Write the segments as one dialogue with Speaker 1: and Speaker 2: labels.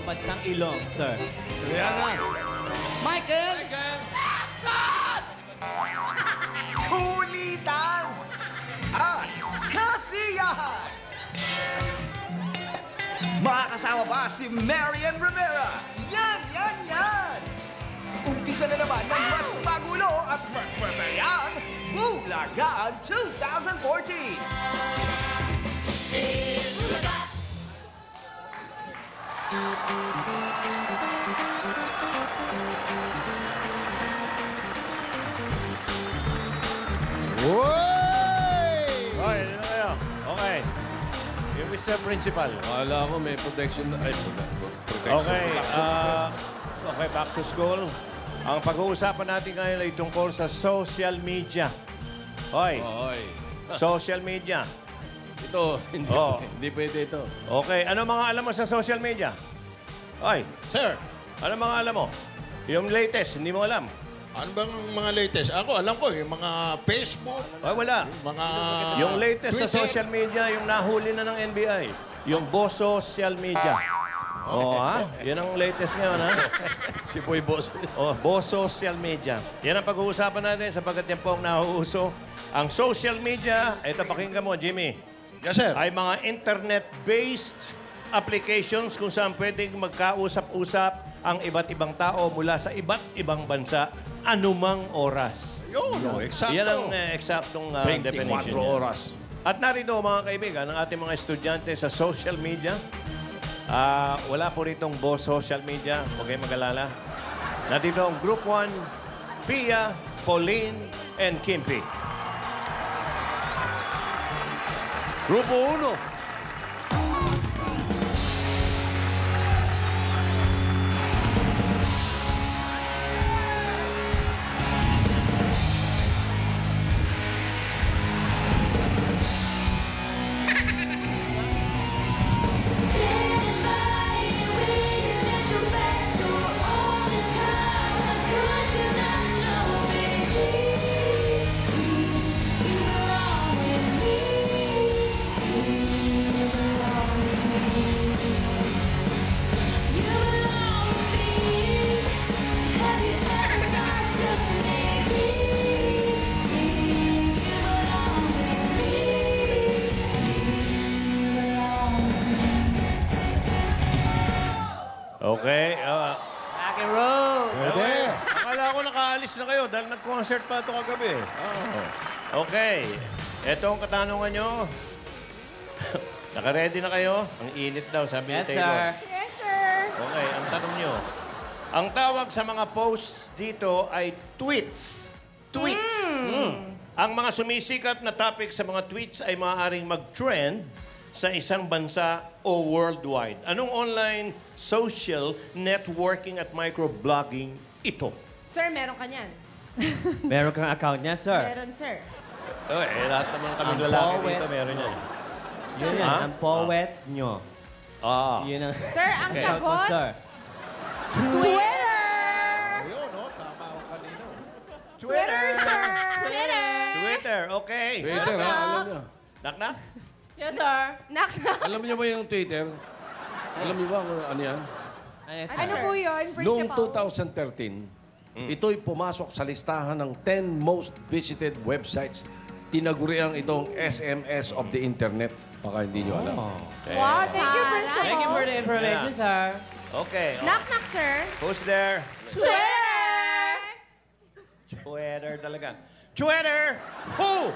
Speaker 1: pambansang ilong, sir.
Speaker 2: Rihanna.
Speaker 3: Michael!
Speaker 4: Jackson! Kulitan at kasiyahan. Makakasama ba si Marian Rivera? Yan, yan, yan! Umpisa na naman ng mas magulo at mas masayang Bulagaan 2014!
Speaker 2: Okay, ano na kayo? Okay. Yung Mr. Principal.
Speaker 5: Akala ko may protection. Ay, protection.
Speaker 2: Okay, okay, back to school. Ang pag-uusapan natin ngayon ay tungkol sa social media. Hoy,
Speaker 5: Oy.
Speaker 2: social media.
Speaker 5: Ito, hindi,
Speaker 2: Oo.
Speaker 5: hindi pwede ito.
Speaker 2: Okay, ano mga alam mo sa social media? Hoy,
Speaker 6: Sir,
Speaker 2: ano mga alam mo? Yung latest, hindi mo alam.
Speaker 6: ano bang mga latest? Ako, alam ko, yung mga Facebook,
Speaker 2: Ay, wala.
Speaker 6: mga
Speaker 2: Yung latest sa
Speaker 6: Twitter.
Speaker 2: social media, yung nahuli na ng NBI. Yung Boss Social Media. Oh, ha? Yan ang latest ngayon, ha?
Speaker 5: Si Boy Boss.
Speaker 2: Oh, Boss Social Media. Yan ang pag-uusapan natin sapagkat yan po ang nauuso. Ang social media, ito pakinggan mo, Jimmy,
Speaker 6: Yes, sir.
Speaker 2: ay mga internet-based applications kung saan pwedeng magkausap-usap ang iba't ibang tao mula sa iba't ibang bansa anumang oras.
Speaker 6: Yun, no, eksakto.
Speaker 2: Yan ang eksaktong
Speaker 5: 24
Speaker 2: definition niya.
Speaker 5: oras.
Speaker 2: At narito mga kaibigan, ang ating mga estudyante sa social media. Wala po ritong Boss Social Media. Huwag kayong mag-alala. Nandito ang Group 1, Pia, Pauline, and Kimpi.
Speaker 5: Grupo 1.
Speaker 2: Okay.
Speaker 1: Rock and roll!
Speaker 6: Pwede.
Speaker 2: Akala ko nakaalis na kayo dahil nag-concert pa ito kagabi. Okay. Ito ang katanungan nyo. Naka-ready na kayo? Ang init daw, sabi ni
Speaker 1: Yes,
Speaker 2: Taylor.
Speaker 1: sir.
Speaker 7: Yes, sir.
Speaker 2: Okay, ang tanong nyo. Ang tawag sa mga posts dito ay tweets. Tweets. Ang mga sumisikat na topic sa mga tweets ay maaaring mag-trend sa isang bansa o worldwide. Anong online social networking at microblogging ito?
Speaker 7: Sir, meron ka niyan.
Speaker 1: Meron kang account niya, sir.
Speaker 7: Meron, sir.
Speaker 2: Lahat naman kaming
Speaker 1: Ang
Speaker 2: lalaki
Speaker 1: poet.
Speaker 2: dito meron yan.
Speaker 1: Yun yan,
Speaker 2: Ha?
Speaker 1: ang poet nyo. Yun ang...
Speaker 7: Sir, ang
Speaker 1: Okay.
Speaker 7: sagot,
Speaker 1: Sir.
Speaker 7: Twitter!
Speaker 6: Ayun, no? Tama ako kanino.
Speaker 7: Twitter, sir! Twitter!
Speaker 2: Twitter, okay.
Speaker 5: Twitter, ha? Alam niyo.
Speaker 2: Knock-knock?
Speaker 1: Yes, sir.
Speaker 7: Knock, knock.
Speaker 5: Alam niyo ba yung Twitter? Alam niyo ba kung ano yan?
Speaker 1: Yes,
Speaker 7: Ano
Speaker 1: sir.
Speaker 7: po yun,
Speaker 5: Noong
Speaker 7: Principal?
Speaker 5: 2013, ito'y pumasok sa listahan ng 10 most visited websites. Tinaguriang itong SMS of the Internet. Baka hindi niyo alam.
Speaker 7: Wow, thank you, Principal.
Speaker 1: Thank you for the information, sir.
Speaker 2: Okay.
Speaker 7: Knock, knock, sir.
Speaker 2: Who's there?
Speaker 7: Twitter!
Speaker 2: Twitter talaga. Twitter! Who?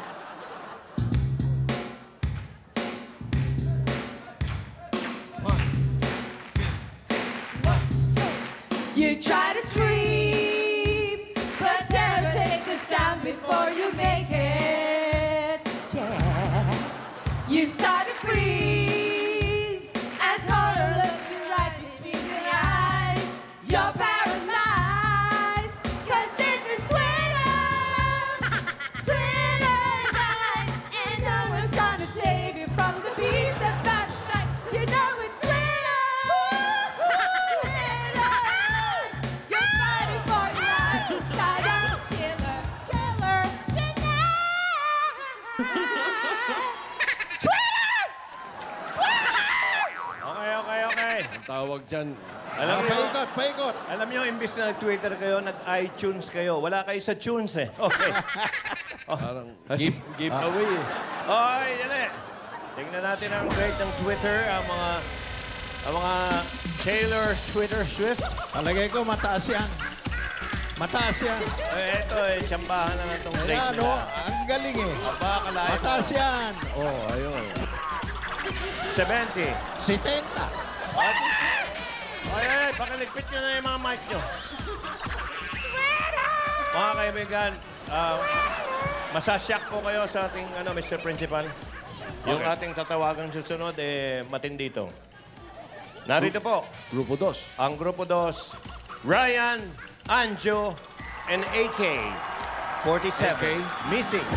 Speaker 7: You try to scream, but terror takes the sound before you make it. Yeah. You start to freeze as horror looks you right between your eyes. You're paralyzed, 'cause this is Twitter. Twitter night, and no one's gonna save you from the beast about to strike. You know it's Twitter. Twitter. You're fighting for your life inside out. Killer, killer,
Speaker 2: Okay.
Speaker 5: Ang tawag dyan,
Speaker 2: Alam niyo,
Speaker 6: Paikot.
Speaker 2: alam niyo, imbis na nag-Twitter kayo, nag-iTunes kayo. Wala kayo sa tunes eh. Okay.
Speaker 5: Parang giveaway eh.
Speaker 2: Oy, dali. Tingnan natin ang grade ng Twitter, ang mga Taylor Twitter Swift.
Speaker 6: Palagay ko, mataas yan. Mataas yan.
Speaker 2: Ito tsambahan na itong grade
Speaker 6: Ayan,
Speaker 2: nila.
Speaker 6: ang galing eh.
Speaker 2: Aba, kalahin mo.
Speaker 6: Mataas yan.
Speaker 5: Oh, ayun.
Speaker 2: 70.
Speaker 6: 70.
Speaker 2: Ay, pakiligpit nyo na yung mga mic nyo. Mga kaibigan, masasyak po kayo sa ating Mr. Principal. Yung ating tatawagang susunod, matindi ito. Narito po,
Speaker 5: Grupo 2.
Speaker 2: ang Grupo 2, Ryan, Anjo, and AK. 47.
Speaker 5: AK.
Speaker 2: Missing.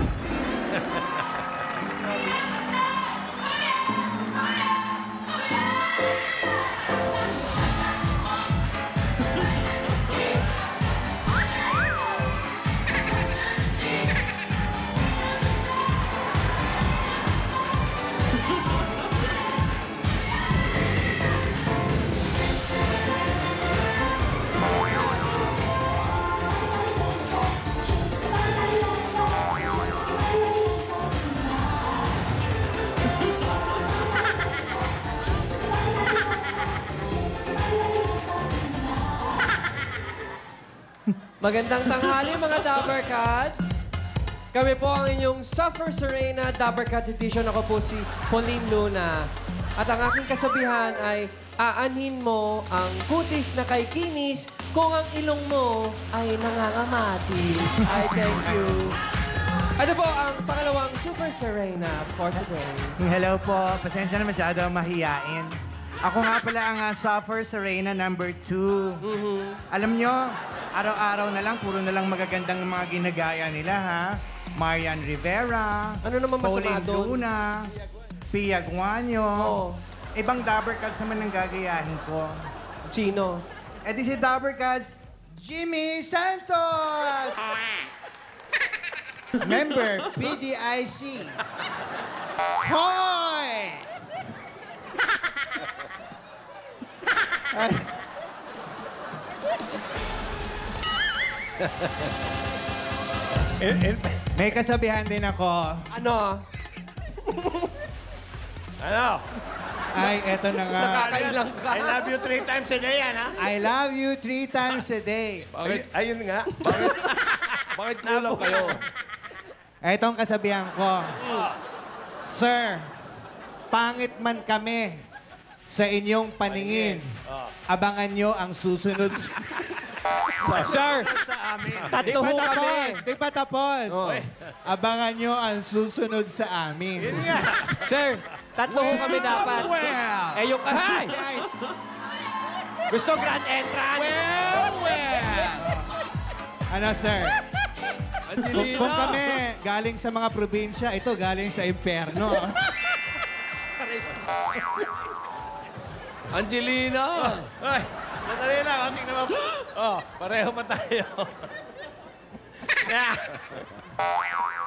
Speaker 8: Magandang tanghali mga Dabber Cats. Kami po ang inyong Suffer Serena Dabber Cats Edition. Ako po si Pauline Luna. At ang aking kasabihan ay aanhin mo ang kutis na kay kinis kung ang ilong mo ay nangangamatis. I thank you. Ano po ang pangalawang Super Serena for today?
Speaker 9: Hello po. Pasensya na masyado mahiyain. Ako nga pala ang Suffer Serena number 2. Alam nyo, araw-araw na lang, puro na lang magagandang mga ginagaya nila, ha? Marian Rivera,
Speaker 8: Ano naman masama
Speaker 9: Pauline
Speaker 8: doon?
Speaker 9: Luna, Pia Guanyo.
Speaker 8: Oo.
Speaker 9: Ibang Dabber Cats naman ang gagayahin ko.
Speaker 8: Sino?
Speaker 9: Eh di si Dabber Cats, Jimmy Santos! Member, PDIC. Hoy! May kasabihan din ako.
Speaker 8: Ano?
Speaker 2: Ano?
Speaker 9: Ay, eto na nga.
Speaker 8: Nakakailang ka.
Speaker 2: I love you 3 times a day, yan, ha?
Speaker 9: I love you 3 times a day.
Speaker 2: Ayun nga.
Speaker 5: Bakit kulang kayo?
Speaker 9: Etong kasabihan ko. Sir, pangit man kami sa inyong paningin. Abangan nyo ang susunod.
Speaker 8: Sir, tatlo ho kami.
Speaker 9: Di pa tapos. Abangan nyo ang susunod sa amin.
Speaker 8: Sir, tatlo ho kami dapat.
Speaker 9: Well.
Speaker 8: Eh, yung kahay. Gusto grand entrance.
Speaker 9: Ano, sir?
Speaker 8: Angelina.
Speaker 9: Kung kami galing sa mga probinsya, ito galing sa impyerno.
Speaker 8: Angelina.
Speaker 2: Ay, sandali lang. Tingnan mo. Pareho pa tayo.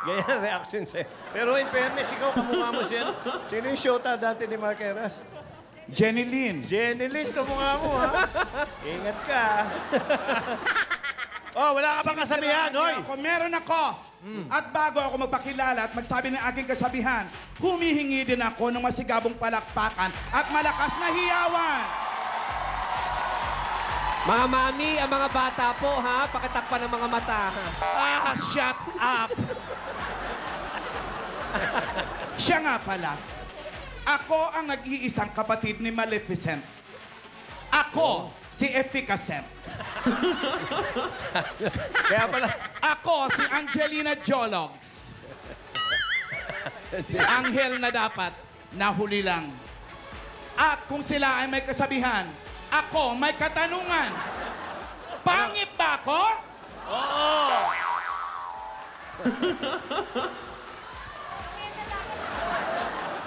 Speaker 2: Ganyan reaction sa'yo. Pero in fairness, ikaw kamukha mo siya. Sino yung shota dati ni Mark Eras?
Speaker 9: Jenny Lynn.
Speaker 2: Jenny Lynn, kamukha mo, ha? Ingat ka. Wala ka bang kasabihan, hoy?
Speaker 10: Meron ako. At bago ako magpakilala at magsabi ng aking kasabihan, humihingi din ako ng masigabong palakpakan at malakas na hiyawan.
Speaker 8: Mga mami, ang mga bata po, ha? Pakitakpan ng mga mata, ha?
Speaker 10: Shut up! Siya nga pala, ako ang nag-iisang kapatid ni Maleficent. Ako, si Efficacent.
Speaker 2: Kaya pala,
Speaker 10: Ako, si Angelina Jologs. Anghel na dapat, nahuli lang. At kung sila ay may kasabihan, ako may katanungan. Pangit ba ako?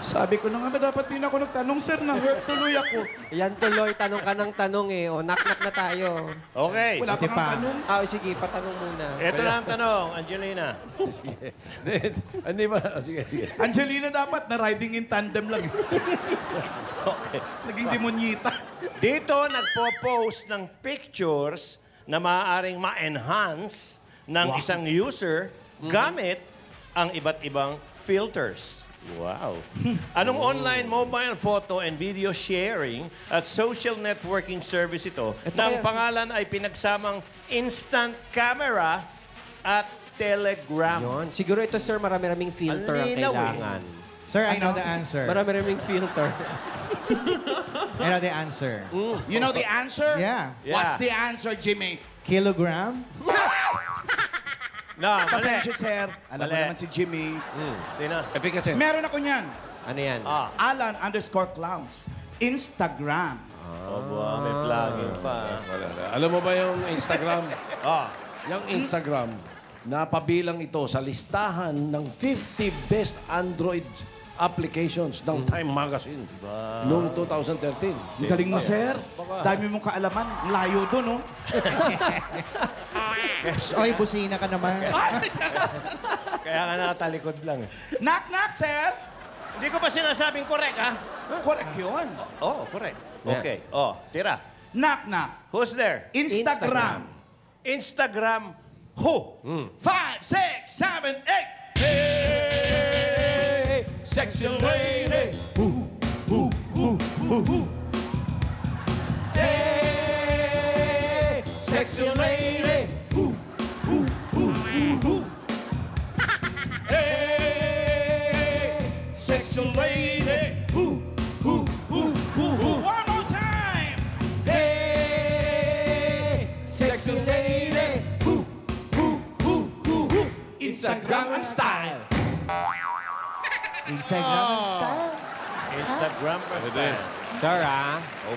Speaker 10: Sabi ko na nga dapat din ako nagtanong, sir, na hurt tuloy ako.
Speaker 8: Yan tuloy, tanong ka ng tanong eh. O, knock-knock na tayo.
Speaker 2: Okay.
Speaker 10: Wala pa nga tanong.
Speaker 8: Sige, patanong muna.
Speaker 2: Ito na ang tanong, Angelina.
Speaker 5: Hindi ba? Sige, sige.
Speaker 10: Angelina dapat na riding in tandem lang.
Speaker 2: Okay.
Speaker 10: Naging demonyita.
Speaker 2: Dito, nagpo-post ng pictures na maaaring ma-enhance ng isang user gamit ang iba't ibang filters. Wow. Anong online mobile photo and video sharing at social networking service ito na ang pangalan ay pinagsamang Instant Camera at Telegram?
Speaker 8: Yun. Siguro ito, sir, marami-raming filter ang
Speaker 2: Malinaw eh.
Speaker 8: kailangan.
Speaker 3: Sir, I know the answer.
Speaker 8: Marami-raming filter.
Speaker 3: I know the answer.
Speaker 10: You know the answer?
Speaker 3: Yeah.
Speaker 10: What's the answer, Jimmy?
Speaker 3: Kilogram?
Speaker 2: No, mali.
Speaker 10: Pasensya, sir. Alam mo
Speaker 2: Mali.
Speaker 10: naman si Jimmy.
Speaker 2: Sino?
Speaker 5: Efficacy.
Speaker 10: Meron ako niyan.
Speaker 8: Ano yan?
Speaker 10: Alan_Clowns. Instagram.
Speaker 2: Oba, may plugin pa.
Speaker 5: Wala na. Alam mo ba yung Instagram?
Speaker 2: Ah,
Speaker 5: Yung Instagram, napabilang ito sa listahan ng 50 best Android applications ng Time Magazine noong 2013.
Speaker 10: Ang galing mo, sir. Dami mong kaalaman. Layo doon, no?
Speaker 3: Oy, busina ka naman.
Speaker 2: kaya nga nakatalikod lang.
Speaker 10: Knock, knock, sir.
Speaker 2: Hindi ko pa sinasabing correct, ha?
Speaker 10: Correct yun.
Speaker 2: Oh, correct. Okay. Oh, tira.
Speaker 10: Knock, knock.
Speaker 2: Who's there?
Speaker 10: Instagram.
Speaker 2: Instagram who?
Speaker 10: 5, 6, 7, 8. Hey, sexy lady. Hey, sexy lady. Hey, sexy lady. One more time. Hey, sexy lady. Instagram and style.
Speaker 3: Instagram and style.
Speaker 2: Instagram or style?
Speaker 8: Sir,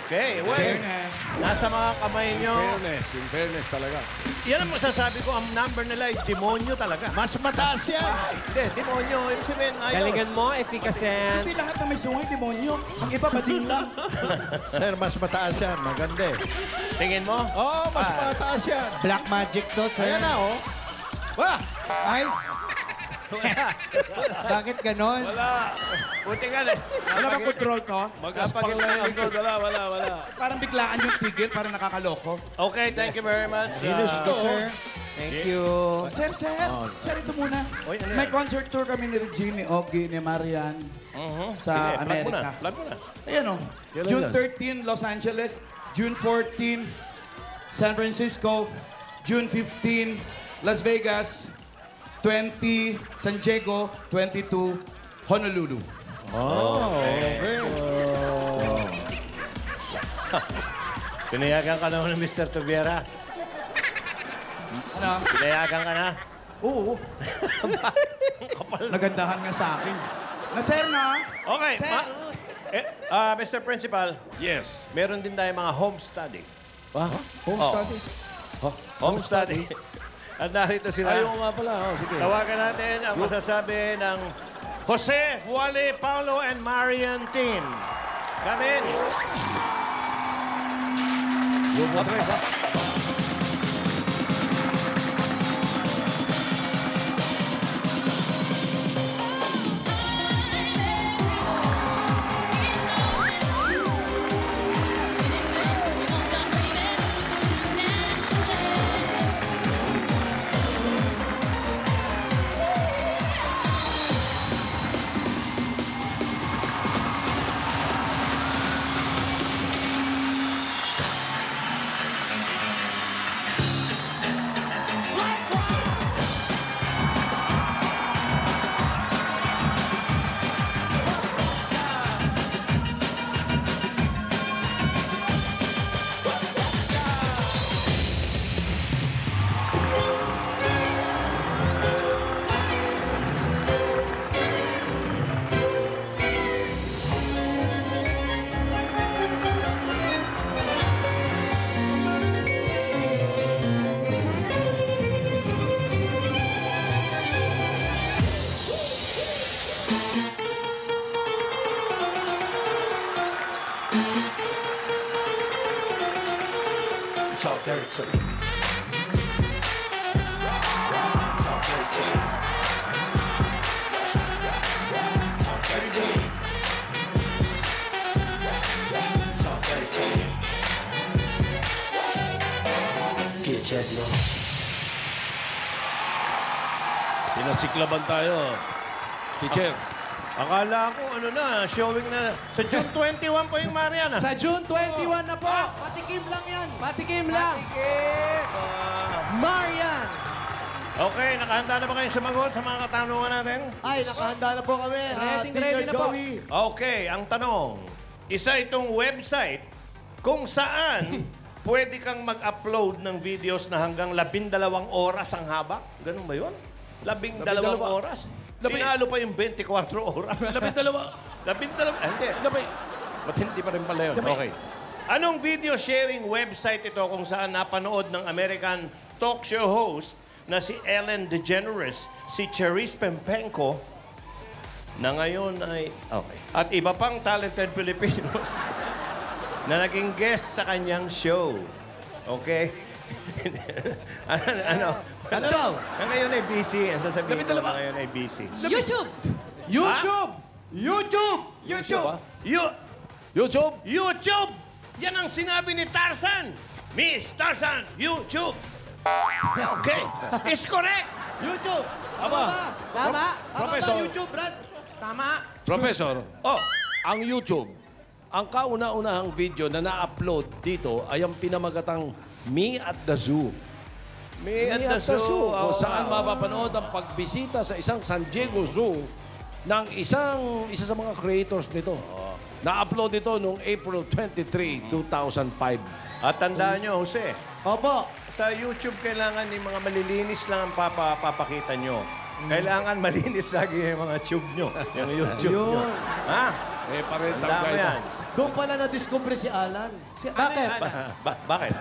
Speaker 2: Okay, well,
Speaker 10: Fairness.
Speaker 2: nasa mga kamay nyo.
Speaker 5: In fairness talaga.
Speaker 2: Yan ang masasabi ko, ang number nila ay demonyo talaga.
Speaker 6: Mas mataas yan.
Speaker 2: Hindi, demonyo. Ibig sabihin, ayos.
Speaker 8: galingan mo, efficacy.
Speaker 10: Hindi lahat na may sungay, demonyo. Ang iba, bading lang.
Speaker 6: Sir, mas mataas yan. Maganda eh.
Speaker 2: Tingin mo?
Speaker 6: Oh, mas mataas yan.
Speaker 3: Black magic to, sir.
Speaker 6: Ayan na, oh. Wah!
Speaker 3: Ay! Bakit ganon?
Speaker 2: Buti nga eh.
Speaker 10: Wala bang control to?
Speaker 5: Mag-aspang lang yung likod. Wala.
Speaker 10: Parang biglaan yung tigil, parang nakakaloko.
Speaker 2: Okay, thank you very much.
Speaker 6: Ginusto,
Speaker 3: Sir.
Speaker 8: Thank you.
Speaker 10: Sir, sir, ito muna.
Speaker 2: Oy, ano
Speaker 10: May
Speaker 2: yan?
Speaker 10: concert tour kami ni Jimmy Ogie, ni Marian sa
Speaker 2: Sige,
Speaker 10: Amerika.
Speaker 2: Plug mo na.
Speaker 10: Ayan o.
Speaker 5: Kailan
Speaker 10: June
Speaker 5: yan?
Speaker 10: 13, Los Angeles. June 14, San Francisco. June 15, Las Vegas. 20, San Diego. 22, Honolulu.
Speaker 6: Oh, okay.
Speaker 2: Pinayagan ka naman ng Mr. Tubiera.
Speaker 10: Ano?
Speaker 2: Pinayagan ka na.
Speaker 10: Oo. Nagandahan nga sa akin. Na sir na.
Speaker 2: Okay.
Speaker 10: Sir.
Speaker 2: Mr. Principal,
Speaker 5: Yes.
Speaker 2: meron din tayo mga home study.
Speaker 5: Home
Speaker 2: Oh.
Speaker 5: study.
Speaker 2: Home study. At narito sila.
Speaker 5: Ayaw nga pala. Sige.
Speaker 2: Tawagan natin ang masasabi ng Jose, Wally, Paulo, and Marian team. Come in.
Speaker 5: Pinasiklaban tayo. Teacher.
Speaker 2: Akala ko ano na, showing na. Sa June 21 po yung Mariana.
Speaker 8: Sa June 21 na po.
Speaker 3: Patikim lang yan.
Speaker 8: Patikim lang. Marian.
Speaker 2: Okay, nakahanda na ba kayong sumagot sa mga katanungan natin?
Speaker 3: Ay, nakahanda na po kami.
Speaker 8: Ready na po.
Speaker 2: Okay, ang tanong. Isa itong website kung saan pwede kang mag-upload ng videos na hanggang 12 oras ang haba. Ganun ba yun? 12 oras? Tinalo pa yung 24 oras.
Speaker 5: 12.
Speaker 2: 12? Hindi. Matindi pa rin pala yun. Okay. Anong video sharing website ito kung saan napanood ng American talk show host na si Ellen DeGeneres, si Cherise Pempenko, na ngayon ay... Okay. At iba pang talented Filipinos na naging guest sa kanyang show. Okay? ano?
Speaker 3: Ano daw?
Speaker 2: Ngayon ay busy. Ang sasabihin ko na ngayon ay busy.
Speaker 7: YouTube!
Speaker 8: YouTube.
Speaker 3: YouTube!
Speaker 5: YouTube.
Speaker 2: YouTube! Yan ang sinabi ni Tarzan. Miss Tarzan, YouTube! Okay. It's correct!
Speaker 3: YouTube! Tama
Speaker 5: Aba.
Speaker 3: ba? Tama? Tama
Speaker 5: Professor.
Speaker 3: ba YouTube, Brad? Tama.
Speaker 5: Professor, ang YouTube, ang kauna-unahang video na na-upload dito ay ang pinamagatang Me at the Zoo.
Speaker 2: Me at the Zoo.
Speaker 5: Kung saan mapapanood ang pagbisita sa isang San Diego Zoo ng isa sa mga creators nito. Na-upload ito noong April 23, 2005.
Speaker 2: At tandaan nyo, Jose,
Speaker 3: Opo.
Speaker 2: sa YouTube kailangan yung mga malilinis lang ang papakita nyo. Kailangan malinis lagi yung mga tube nyo. Yung YouTube nyo.
Speaker 3: Yun.
Speaker 2: Ha?
Speaker 5: Parental
Speaker 2: Tandaan mo yan.
Speaker 5: guidance.
Speaker 3: Doon pala na-discover si Alan.
Speaker 8: Bakit?
Speaker 2: Bakit?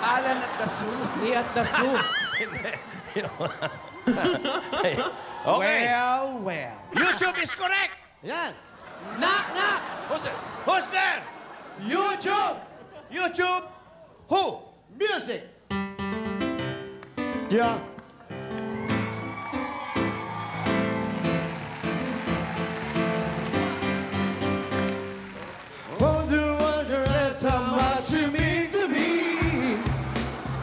Speaker 10: Alan at the Zoo.
Speaker 8: Me at the Zoo.
Speaker 2: Okay.
Speaker 10: Well.
Speaker 2: YouTube is correct!
Speaker 3: Yan.
Speaker 8: Knock, knock.
Speaker 2: Who's there?
Speaker 10: YouTube!
Speaker 2: YouTube? Who?
Speaker 3: Music. Yeah. Wonder, that's how much you mean to me.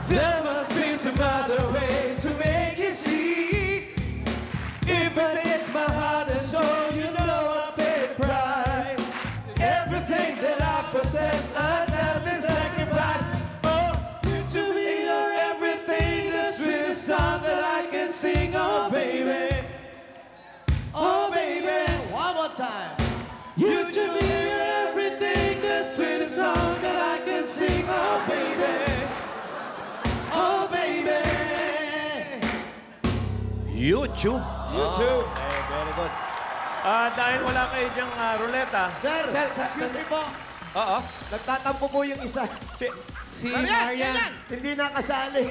Speaker 3: There must be some other way to make it see. If I take my heart and soul, you know I pay a price. Everything that I possess, I'd gladly sacrifice. Oh, to me you're everything, the sweetest song that I can sing. Oh, baby. Oh, baby. One more time. You to me you're everything, the sweetest song that I can sing. Oh, baby. Oh, baby.
Speaker 2: YouTube. YouTube. Okay, very good. Dahil wala kayo dyang ruleta.
Speaker 3: Sir,
Speaker 8: Sir,
Speaker 3: excuse me po.
Speaker 2: Oo.
Speaker 3: Nagtatampo po yung isa.
Speaker 8: Si Marian.
Speaker 3: Hindi nakasali.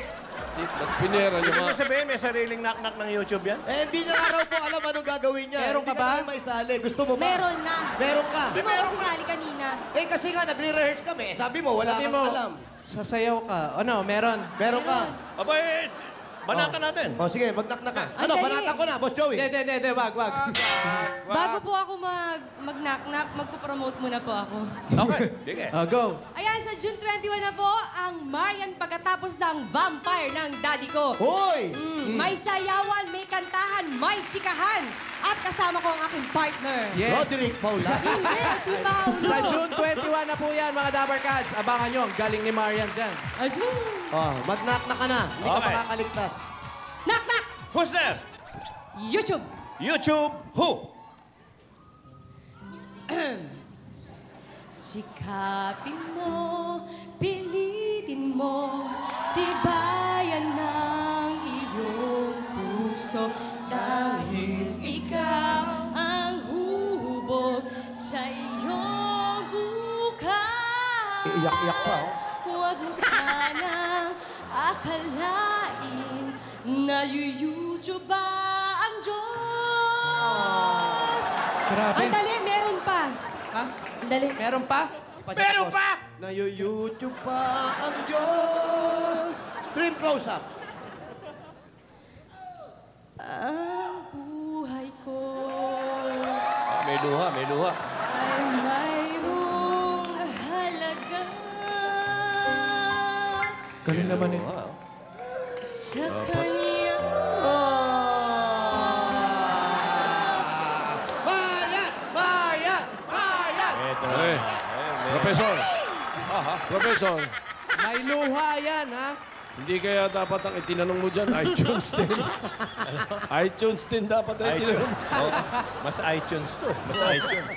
Speaker 5: Pinera niyo
Speaker 2: Ibig
Speaker 5: mga...
Speaker 2: sabihin, may sariling knock-knock ng YouTube yan?
Speaker 3: Eh, hindi niya nga raw po alam anong gagawin niya.
Speaker 8: Meron ka
Speaker 3: Hindi
Speaker 8: ba?
Speaker 3: namin maisali. Gusto mo ba?
Speaker 7: Meron na.
Speaker 3: Meron ka.
Speaker 7: Di ba ako sinali kanina?
Speaker 3: Eh, kasi nga, nagre-rehearse kami. Sabi mo, wala
Speaker 8: Sabi
Speaker 3: kang
Speaker 8: mo,
Speaker 3: alam.
Speaker 8: sasayaw ka. Ano, meron.
Speaker 3: Meron ka.
Speaker 2: Aba, banatan natin.
Speaker 3: O, sige, mag-knock-knock ka. Ano,
Speaker 7: Ang dali.
Speaker 3: banatan ko na, Boss Joey.
Speaker 8: Hindi, wag.
Speaker 7: Bago po ako mag-knock-knock, magpo-promote muna po ako.
Speaker 2: Okay. Sige.
Speaker 8: Go.
Speaker 7: Ayan, sa June 21 na po, ang Marian pagkatapos ng Vampire ng Daddy ko.
Speaker 3: Hoy!
Speaker 7: May sayawan, may kantahan, may chikahan. At kasama ko ang aking partner.
Speaker 8: Yes.
Speaker 3: Roderick Paula.
Speaker 7: Hindi, si Paulo.
Speaker 8: Sa June 21 na po yan, mga Dabber Cats. Abangan nyo, ang galing ni Marian dyan.
Speaker 7: Asu.
Speaker 3: Oh, mag-knock-knock ka na. Hindi ka
Speaker 2: Okay.
Speaker 3: makakaligtas.
Speaker 7: Knock-knock!
Speaker 2: Who's there?
Speaker 7: YouTube.
Speaker 2: YouTube. Who?
Speaker 7: Sikapin mo, pilitin mo, tibayan ng iyong puso. Dahil ikaw ang hubog sa iyong bukas.
Speaker 3: Iiyak-iyak pa, oh.
Speaker 7: Huwag mo sanang akalain na YouTube ba ang Diyos.
Speaker 8: Grabe.
Speaker 7: Ang dali, meron pa.
Speaker 8: Ha?
Speaker 7: Ang dali.
Speaker 8: Meron pa?
Speaker 2: Meron pa!
Speaker 3: Na YouTube pa ang Diyos.
Speaker 6: Extreme close-up.
Speaker 7: Ang buhay ko
Speaker 2: May luha, may luha.
Speaker 7: ay mayroong halaga
Speaker 3: Galing naman eh.
Speaker 7: sa kanya.
Speaker 3: Bayad! Bayad! Bayad!
Speaker 2: Ito.
Speaker 5: Okay. Professor. Professor,
Speaker 3: May luha yan, ha?
Speaker 5: hindi kaya dapat ang itinanong mo dyan, iTunes din. iTunes din dapat ang itinanong mo.
Speaker 2: Oh, mas iTunes to. Mas iTunes.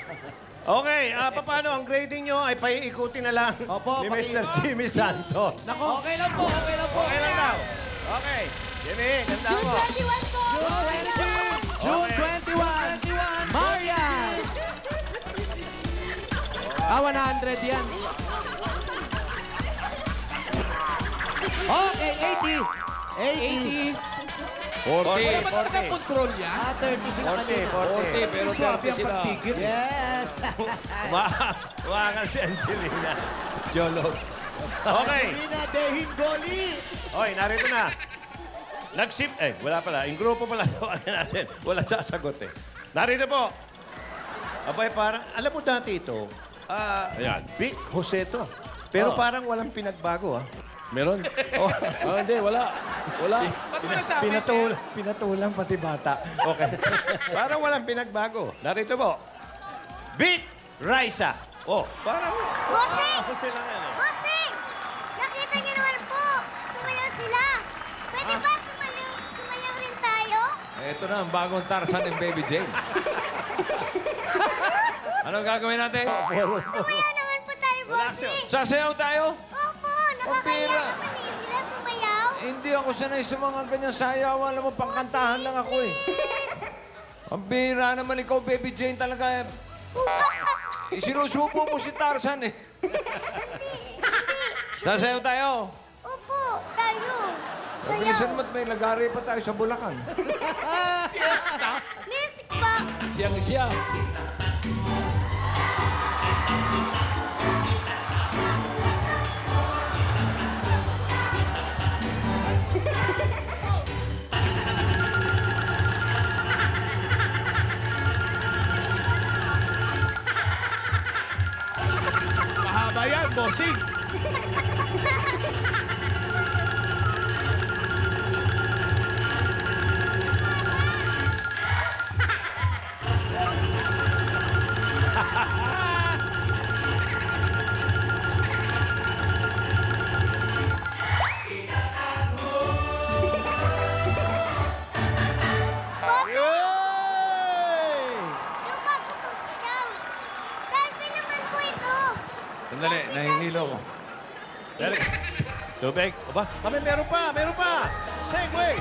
Speaker 2: Okay, paano ang grading nyo ay paiikutin na lang
Speaker 3: Opo,
Speaker 2: ni Mr. Jimmy Santos.
Speaker 3: Nako. Okay lang po, okay lang po.
Speaker 2: Okay lang daw. Okay. Jimmy, ganda
Speaker 7: June
Speaker 2: mo.
Speaker 7: 21 po!
Speaker 3: June 21. Marian! 100 yan. Okay, 80. 80.
Speaker 5: 40.
Speaker 10: Dapat nakakontrol yan.
Speaker 3: 30 sila
Speaker 5: 40, pero
Speaker 10: Swabe
Speaker 5: 30
Speaker 10: ang
Speaker 5: sila.
Speaker 10: pagtigil.
Speaker 3: Yes.
Speaker 2: Umakan si Angelina. Jologs. Okay.
Speaker 3: Angelina Dehin Goli.
Speaker 2: Hoy, narito na. Nag-ship, wala pala. Yung grupo pala tawagin natin. Wala sasagot eh. Narito po. Abay, parang, alam mo dati ito,
Speaker 5: Ayan.
Speaker 2: Big Jose to. Pero
Speaker 5: Oh.
Speaker 2: parang walang pinagbago, ha?
Speaker 5: Meron? Hindi, wala. Wala.
Speaker 10: Ba't mo nasabi, sir?
Speaker 2: Pinatulang pati bata. Okay. Parang walang pinagbago. Narito po. Big Raisa. Oh, parang...
Speaker 7: Bossing!
Speaker 2: Jose lang yan eh.
Speaker 7: Bossing! Nakita niyo naman po! Sumayaw sila! Pwede ba sumayaw rin tayo?
Speaker 11: Ito na ang bagong Tarzan ng Baby Jane. Anong gagawin natin?
Speaker 7: Sumayaw naman po tayo, Bossing!
Speaker 11: Sasayaw tayo?
Speaker 7: Opo! Nakakaya
Speaker 11: Pera.
Speaker 7: naman eh sila sumayaw.
Speaker 11: Hindi ako sanay sa mga ganyan sayaw. Alam mo, pangkantahan lang ako eh. Ang bihira naman ikaw, Baby Jane, talaga. Isinusubo mo si Tarzan eh. Sasayaw tayo.
Speaker 7: Opo! Tayo!
Speaker 11: Bilisan
Speaker 7: Sayaw!
Speaker 11: mo't may lagari pa tayo sa Bulacan.
Speaker 7: Music ba?
Speaker 5: Siyang siya.
Speaker 10: Mahaba yan, bossing.
Speaker 7: Yung bago pong sigaw. Selfie naman po ito.
Speaker 11: Sandali, nahihilo ko.
Speaker 2: Tubig. Aba, kami meron pa, meron pa. Segway.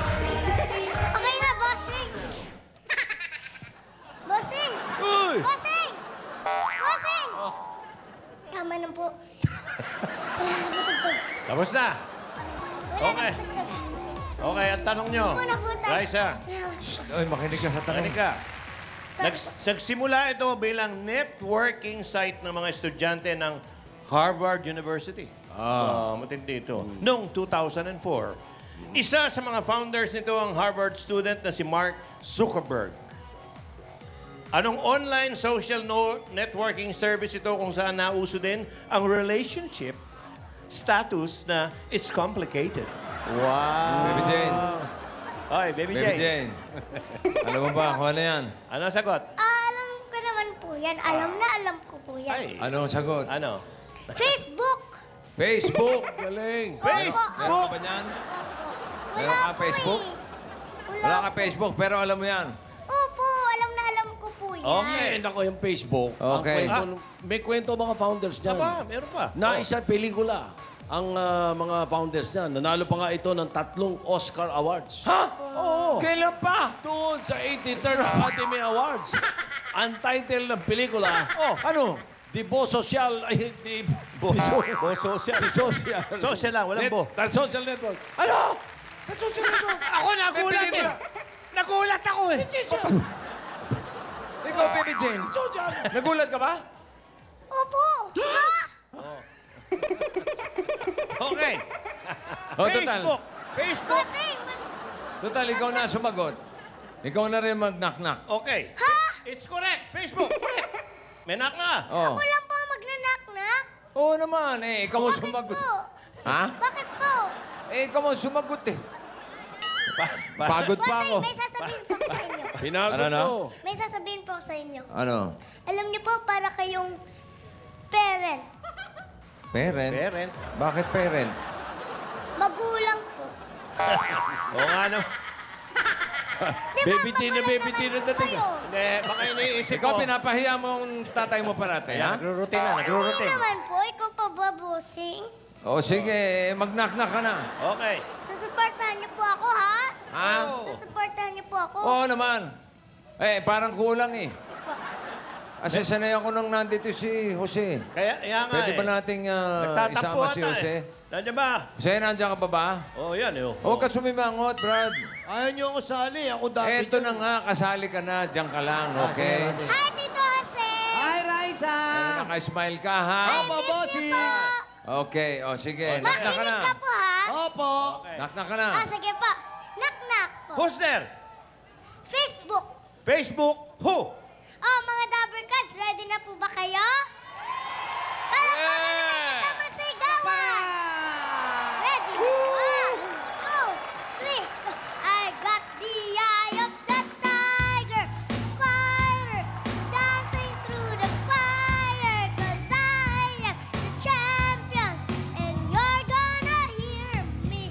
Speaker 7: Okay na, Bossing! Bossing!
Speaker 2: Uy!
Speaker 7: Bossing! Bossing! Tama na po. Wala na patugtog.
Speaker 2: Tapos na.
Speaker 7: Wala
Speaker 2: Okay.
Speaker 7: na patugtog.
Speaker 2: Okay, ang tanong nyo.
Speaker 7: Muna po tayo.
Speaker 2: Raisa,
Speaker 7: Salamat.
Speaker 11: Oy, makinig ka sa tanong.
Speaker 2: tanig ka.
Speaker 7: Sabi ko,
Speaker 2: Nagsimula ito bilang networking site ng mga estudyante ng Harvard University. Matindi ito. Noong 2004. Isa sa mga founders nito ang Harvard student na si Mark Zuckerberg. Anong online social networking service ito kung saan nauso din ang relationship status na it's complicated? Wow!
Speaker 11: Baby Jane.
Speaker 2: Oy, Baby
Speaker 11: Baby
Speaker 2: Jane.
Speaker 11: Jane. Alam mo ba kung ano yan?
Speaker 2: Ano ang sagot?
Speaker 7: alam ko naman po yan. Alam ko po yan.
Speaker 2: Ay,
Speaker 11: Ano ang sagot?
Speaker 2: ano?
Speaker 7: Facebook!
Speaker 11: Facebook!
Speaker 5: Galing.
Speaker 11: Meron ka ba niyan?
Speaker 7: Opo.
Speaker 11: Meron ka
Speaker 7: po
Speaker 11: Facebook?
Speaker 7: eh.
Speaker 11: Wala ka Facebook, pero alam mo yan.
Speaker 7: Opo, alam ko po yan.
Speaker 2: Okay.
Speaker 5: Nako yung Facebook.
Speaker 11: Okay.
Speaker 5: May kwento mga founders dyan.
Speaker 2: Aba, meron pa.
Speaker 5: Na isang pelikula ang mga founders niyan. Nanalo pa nga ito ng 3 Oscar Awards.
Speaker 11: Ha?
Speaker 5: Oo.
Speaker 11: Kailan pa?
Speaker 5: Doon sa 83rd Academy Awards. Ang title ng pelikula,
Speaker 11: Ano?
Speaker 5: Di Bo Social, ay, Di Bo Social.
Speaker 2: Social lang, walang bo.
Speaker 5: Social Network.
Speaker 11: Ano?
Speaker 2: Ako nagulat eh. Nagulat ako eh.
Speaker 11: Ikaw, Baby Jane. Nagulat ka ba?
Speaker 7: Opo. Ha?
Speaker 2: Okay.
Speaker 11: Oh, total.
Speaker 2: Facebook. Facebook.
Speaker 7: Bossing.
Speaker 11: Total, ikaw na sumagot. Ikaw na rin mag-knock-knock.
Speaker 2: Okay.
Speaker 7: Ha?
Speaker 2: It's correct. Facebook. Correct. May knock na.
Speaker 11: Oh.
Speaker 7: Ako lang po magnanak-nak.
Speaker 11: Oo naman, eh. Ikaw ang
Speaker 7: Bakit
Speaker 11: sumagot.
Speaker 7: po?
Speaker 11: Ha?
Speaker 7: Bakit po?
Speaker 11: Eh, ikaw ang sumagot eh. Pagod pa ako.
Speaker 7: Bossing, may sasabihin po ako sa inyo.
Speaker 5: Pinagot
Speaker 11: Ano?
Speaker 5: mo.
Speaker 7: May sasabihin po ako sa inyo.
Speaker 11: Ano?
Speaker 7: Alam niyo po, para kayong parent.
Speaker 11: Parent?
Speaker 2: Parent.
Speaker 11: Bakit parent?
Speaker 7: Magulang po.
Speaker 2: Oo nga no.
Speaker 7: Di ba,
Speaker 5: Baby Jane na
Speaker 7: magulang
Speaker 5: Baby
Speaker 7: naman
Speaker 5: Jane
Speaker 7: po
Speaker 5: ang dating,
Speaker 7: kayo?
Speaker 2: Hindi, baka iniisip
Speaker 11: Ikaw
Speaker 2: ko.
Speaker 11: pinapahiya mo ang tatay mo parati, ha?
Speaker 2: Nagro-routine na,
Speaker 7: Ikaw
Speaker 2: nagro-routine.
Speaker 7: naman po, ikaw pa ba, bossing?
Speaker 11: O sige, mag-knock-knock ka na.
Speaker 2: Okay.
Speaker 7: Susuportahan niyo po ako, ha?
Speaker 11: Ha?
Speaker 7: Susuportahan niyo po ako.
Speaker 11: Oo naman. Eh, parang kulang eh. Kasi sanay ako nung nandito si Jose.
Speaker 2: Kaya nga
Speaker 11: Pwede
Speaker 2: eh.
Speaker 11: ba nating
Speaker 2: Nagtatampo
Speaker 11: isama si
Speaker 2: ata
Speaker 11: Jose?
Speaker 2: eh. Nandiyan ba?
Speaker 11: Jose, nandiyan ka pa ba?
Speaker 2: Oh, yan eh.
Speaker 11: Huwag ka sumimangot, Brad.
Speaker 6: Ayaw niyo ako sali. Ako dati.
Speaker 11: Eto na nga, kasali ka na. Diyan ka lang, okay?
Speaker 7: Hi, Tito Jose!
Speaker 9: Hi, Raisa!
Speaker 11: Ayun, naka-smile ka, ha?
Speaker 7: I miss you po!
Speaker 11: Okay, o sige. Knock-knock ka
Speaker 7: Makinig
Speaker 11: na.
Speaker 7: ka po, ha?
Speaker 6: Opo.
Speaker 11: Knock-knock ka na.
Speaker 7: Sige po. Knock-knock po.
Speaker 2: Who's there?
Speaker 7: Facebook.
Speaker 2: Facebook? Who?
Speaker 7: Oh, mga Dabber Cats, ready na po ba kayo? Palakpakan naman kasama sa sigawan! Ready? 1, 2, 3. I got the eye of the tiger, fighter, dancing through the fire, 'cause I am the champion, and you're gonna hear me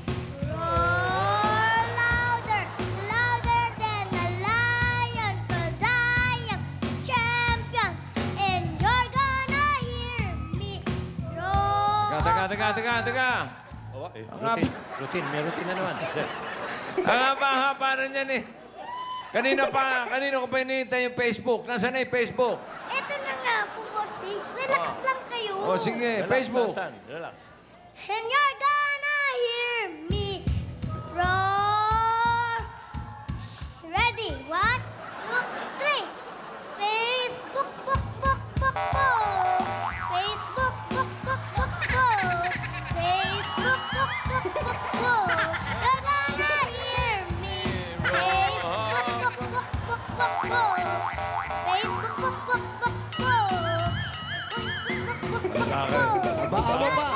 Speaker 7: roar louder, louder than a lion, 'cause I am the champion, and you're gonna hear me roar.
Speaker 11: Teka.
Speaker 2: Oh, eh,
Speaker 11: Ang
Speaker 2: routine. Routine. May routine na naman.
Speaker 11: Ang haba-haba na niyan eh. Kanino ko pa hinihintay yung Facebook? Nasaan na yung Facebook?
Speaker 7: Eto na nga po, bossy. Relax lang kayo.
Speaker 11: O sige,
Speaker 2: Relax,
Speaker 11: Facebook.
Speaker 2: Stan. Relax.
Speaker 7: And you're gonna hear me roar. Ready? 1, 2, 3. Facebook, book, book, book, book. Facebook, book, book, book, book. Facebook, book, book, book, book. You're gonna hear me. Facebook, book, book, book, book, book. Facebook, book, book, book, book. Facebook, book, book, book, book.
Speaker 6: Baka mo pa.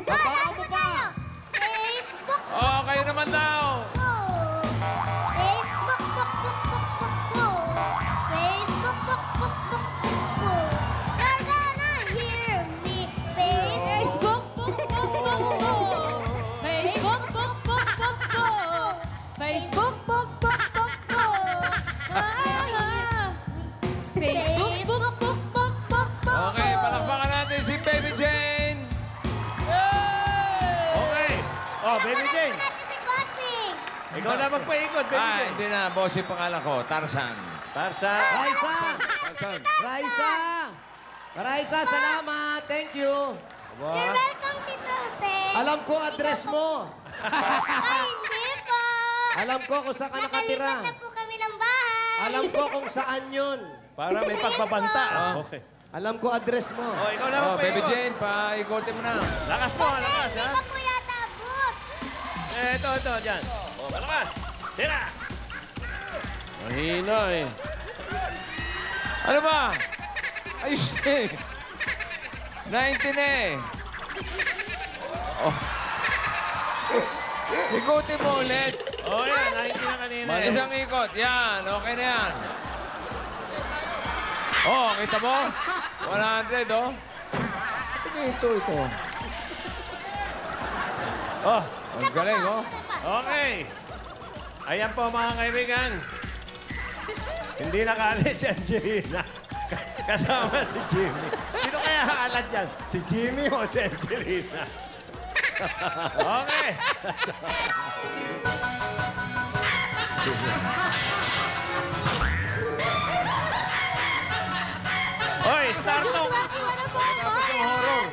Speaker 7: Baka mo tayo. Facebook,
Speaker 11: Oh, kayo naman daw.
Speaker 7: Facebook, book, book, book, book, book. Facebook, book, book, book, book, book. You're gonna hear me. Facebook, book, book, book, book. Facebook, book, book, book, book. Facebook, book, book, book, book. Facebook, book, book, book, book, book.
Speaker 11: Okay, palakpakan natin si Baby Jane.
Speaker 2: Okay. Oh, Baby Jane.
Speaker 7: Natin si Bossing.
Speaker 2: Ikaw na magpaikot, Baby Jane.
Speaker 11: Hindi na, boss yung pangalan ko, Tarzan.
Speaker 2: Tarzan.
Speaker 3: Raisa!
Speaker 11: Tarzan.
Speaker 3: Raisa, salamat. Thank you.
Speaker 7: You're welcome, Tito Jose.
Speaker 3: Alam ko address mo.
Speaker 7: Ay, hindi po.
Speaker 3: Alam ko kung saan ka nakatira.
Speaker 7: Nakalipat na po kami ng bahay.
Speaker 3: Alam ko kung saan yun.
Speaker 2: Para may pagbabanta. Okay.
Speaker 3: Alam ko address mo.
Speaker 2: Oh, ikaw na
Speaker 11: Oh, Baby
Speaker 2: magpaikot.
Speaker 11: Jane, paikotin mo na.
Speaker 2: Lakas mo, lakas,
Speaker 7: Hindi
Speaker 2: ha?
Speaker 7: ka po yata abot.
Speaker 2: Ito, dyan. Oh, malakas. Tira.
Speaker 5: Mahina eh.
Speaker 11: Ano ba? Ayos na eh. 19 na eh. Oh. Ikutin mo ulit.
Speaker 2: Oh, yan. Nakikita na kanina. eh.
Speaker 11: Isang ikot. Yan. Okay na yan. Oh, kita mo? 100, oh. Ito.
Speaker 2: Oh,
Speaker 11: Ang galing, oh.
Speaker 2: okay. Ayan po, mga kaibigan. Hindi nakaalis si Angelina. Kasama si Jimmy. Sino kaya haalat yan? Si Jimmy o si Angelina? Okay. Hoy, start to. Tapos yung horror.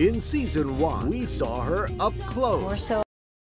Speaker 12: In Season 1, we saw her up close.